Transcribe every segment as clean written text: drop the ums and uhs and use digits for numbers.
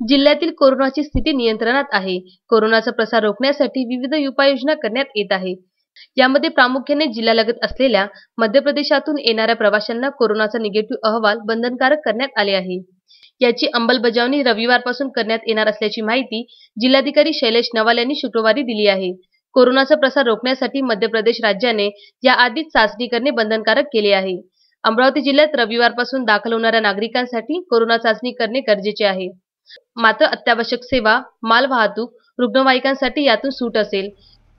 जिल्ह्यातील कोरोनाची स्थिती नियंत्रणात आहे. कोरोनाचा प्रसार रोखण्यासाठी विविध उपाययोजना करण्यात येत आहे. यामध्ये प्रामुख्याने जिल्ह्यालगत असलेल्या मध्य प्रदेशातून येणाऱ्या प्रवाशांना कोरोनाचा निगेटिव्ह अहवाल बंधनकारक करण्यात आले आहे. याची अंमलबजावणी रविवारपासून करण्यात येणार असल्याची माहिती जिल्हाधिकारी शैलेश नवाल यांनी शुक्रवारी दिली आहे. कोरोनाचा प्रसार रोखण्यासाठी मध्य प्रदेश राज्याने याआधीच चाचणी करणे बंधनकारक केले आहे. अमरावती जिल्ह्यात रविवारपासून दाखल होणाऱ्या नागरिकांसाठी कोरोना चाचणी करणे गरजेचे आहे. मात्र अत्यावश्यक सेवा, मालवाहतूक, रुग्णवाहिकांसाठी यातून सूट असेल.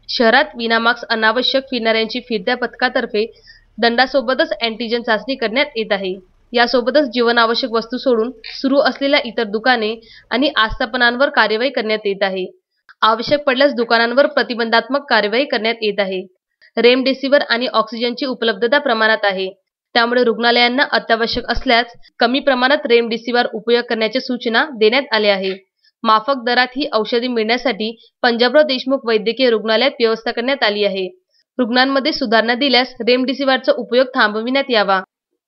शहरात विनामास्क अनावश्यक फिरणाऱ्यांची फिरत्या पथकातर्फे दंडासोबतच अँटीजन चाचणी करण्यात येत आहे. यासोबतच जीवनावश्यक वस्तू सोडून सुरू असलेल्या इतर दुकाने आणि आस्थापनांवर कार्यवाही करण्यात येत आहे. आवश्यक पडल्यास दुकानांवर प्रतिबंधात्मक कार्यवाही करण्यात येत आहे. रेमडेसिवीर आणि ऑक्सिजनची उपलब्धता प्रमाणात आहे. त्यामुळे रुग्णालयांना अत्यावश्यक असल्यास कमी प्रमाणात रेमडेसिवीर उपयोग करण्याच्या सूचना देण्यात आल्या आहेत. माफक दरात ही औषधे मिळण्यासाठी पंजाबराव देशमुख वैद्यकीय रुग्णालयात व्यवस्था करण्यात आली आहे. रुग्णांमध्ये सुधारणा दिल्यास रेमडेसिवीरचा उपयोग थांबविण्यात यावा.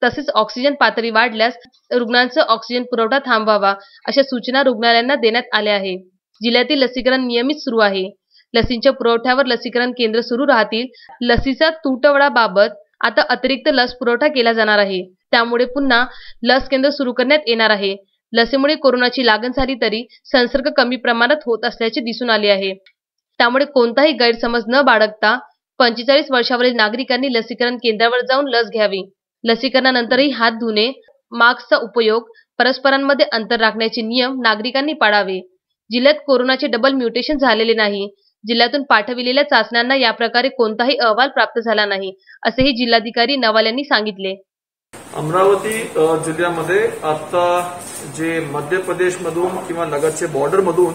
तसेच ऑक्सिजन पातळी वाढल्यास रुग्णांचा ऑक्सिजन पुरवठा थांबवावा अशा सूचना रुग्णालयांना देण्यात आल्या आहेत. जिल्ह्यातील लसीकरण नियमित सुरू आहे. लसींच्या पुरवठ्यावर लसीकरण केंद्र सुरू राहतील. लसीचा तुटवड्याबाबत आता अतिरिक्त लस पुरवठा केला जाणार आहे. त्यामुळे पुन्हा लस केंद्र सुरू करण्यात येणार आहे. लसीमुळे कोरोनाची लागण झाली तरी संसर्ग कमी प्रमाणात होत असल्याचे दिसून आले आहे. त्यामुळे कोणताही गैरसमज न बाळगता 45 वर्षावरील नागरिकांनी लसीकरण केंद्रावर जाऊन लस घ्यावी. लसीकरणानंतरही हात धुणे, मास्कचा उपयोग, परस्परांमध्ये अंतर राखण्याचे नियम नागरिकांनी पाळावे. जिल्ह्यात कोरोनाचे डबल म्युटेशन झालेले नाही. जिल्ह्यातून पाठविलेल्या चाचण्यांना याप्रकारे कोणताही अहवाल प्राप्त झाला नाही, असेही जिल्हाधिकारी नवाल यांनी सांगितले. अमरावती जिल्ह्यामध्ये आता जे मध्य प्रदेशमधून किंवा लगतच्या बॉर्डरमधून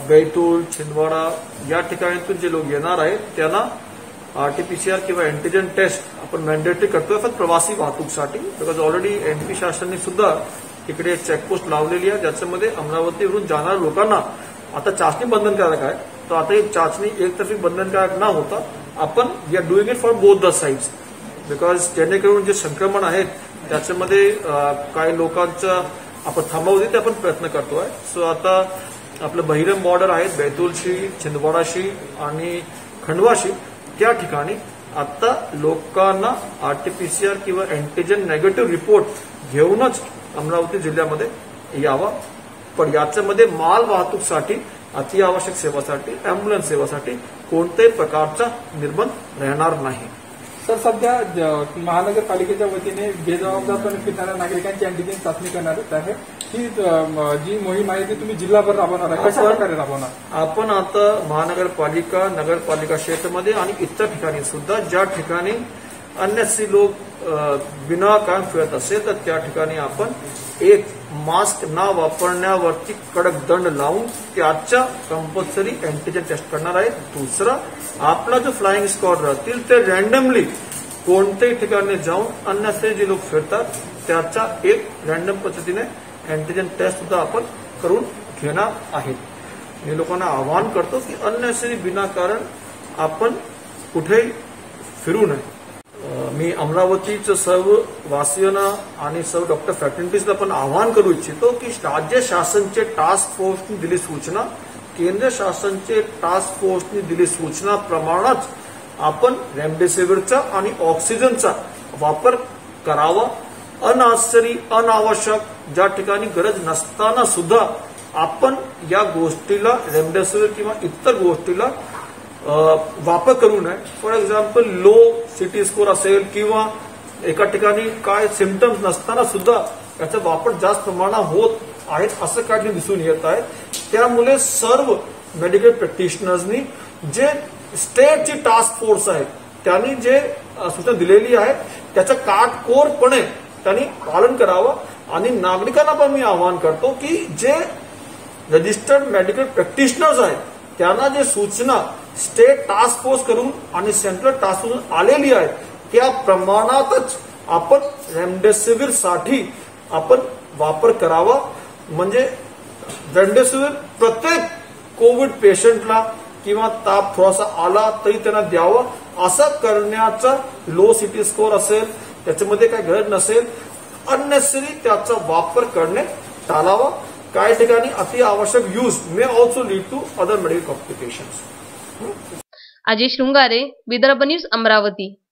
बैतूल, छिंदवाडा या ठिकाणातून जे लोक येणार आहेत त्यांना आरटीपीसीआर किंवा अँटीजन टेस्ट आपण मॅन्डेटरी करतोय फक्त प्रवासी वाहतूकसाठी. बिकॉज ऑलरेडी एनपी शासनाने सुद्धा इकडे चेकपोस्ट लावलेली आहे, ज्याच्यामध्ये अमरावतीवरून जाणाऱ्या लोकांना आता चाचणी बंधनकारक आहे. तर आता ही चाचणी एकतर्फी बंधनकारक न होता आपण we are doing it for both the sides. Because जेणेकरून जे संक्रमण आहेत त्याच्यामध्ये काही लोकांचं आपण थांबवते ते आपण प्रयत्न करतोय. सो आता आपलं बहिरम बॉर्डर आहेत बैतूलशी, छिंदवाडाशी आणि खंडवाशी, त्या ठिकाणी आता लोकांना आरटीपीसीआर किंवा अँटीजन नेगेटिव्ह रिपोर्ट घेऊनच अमरावती जिल्ह्यामध्ये यावा. पण याच्यामध्ये माल वाहतूकसाठी, अतिआवश्यक सेवासाठी, अँब्युलन्स सेवासाठी कोणत्याही प्रकारचा निर्बंध राहणार नाही. सर, सध्या महानगरपालिकेच्या वतीने बेजबाबदारपणे फिरणाऱ्या नागरिकांची अँटीजन चाचणी करण्यात आहे. ही जी मोहीम आहे ती तुम्ही जिल्हाभर राबवणार आहे, कशा प्रकारे राबवणार? आपण आता महानगरपालिका, नगरपालिका क्षेत्रामध्ये आणि इतर ठिकाणी सुद्धा ज्या ठिकाणी अन्य लोक विनाकारण फिरत असेल तर त्या ठिकाणी आपण एक मास्क न वापरण्यावरती कडक दंड लावून त्याच्या कंपल्सरी अँटीजन टेस्ट करणार आहे. दुसरा, आपला जो फ्लाइंग स्क्वॉड राहतील ते रँडमली कोणत्याही ठिकाणी जाऊन अन्य जे लोक फिरतात त्याचा एक रँडम पद्धतीने अँटीजन टेस्ट सुद्धा आपण करून घेणार आहेत. मी लोकांना आवाहन करतो की अन्य विनाकारण आपण कुठेही फिरू नये. मी अमरावतीच्या सर्व वासियांना आणि सर्व डॉक्टर फॅकल्टीजला पण आवाहन करू इच्छितो की राज्य शासनचे टास्क फोर्सने दिली सूचना, केंद्र शासनचे टास्क फोर्सने दिली सूचना प्रमाणेच आपण रेमडेसिवीरचा आणि ऑक्सिजनचा वापर करावा. अनावश्यक ज्या ठिकाणी गरज नसताना सुद्धा आपण या गोष्टीला रेमडेसिवीर किंवा इतर गोष्टीला वापर करू नये. For example low city score असेल किंवा एका ठिकाणी काय सिम्पटम्स नसताना सुद्धा याचा वापर जास्त प्रमाणात होत आहेत असं काही दिसून येत आहे. त्यामुळे सर्व मेडिकल प्रॅक्टिशनर्सनी जे स्टेटची टास्क फोर्स आहे त्यांनी जे सूचना दिलेली आहे त्याचं काटकोरपणे त्यांनी पालन करावं. आणि नागरिकांना पण मी आवाहन करतो की जे रजिस्टर्ड मेडिकल प्रॅक्टिशनर्स आहेत त्यांना जे सूचना स्टेट टास्क फोर्स करून आणि सेंट्रल टास्क फोर्स आलेली आहे त्या प्रमाणातच आपण रेमडेसिवीर साठी आपण वापर करावा. म्हणजे रेमडेसिवीर प्रत्येक कोविड पेशंटला किंवा ताप थोडासा आला तरी त्यांना द्यावं असं करण्याचा लो सिटी स्कोर असेल त्याच्यामध्ये काही गरज नसेल अननेसेसरी त्याचा वापर करणे टाळावा. काही ठिकाणी अति आवश्यक use may also lead to other medical complications. Ajay Shringare, Vidarbha news, Amravati.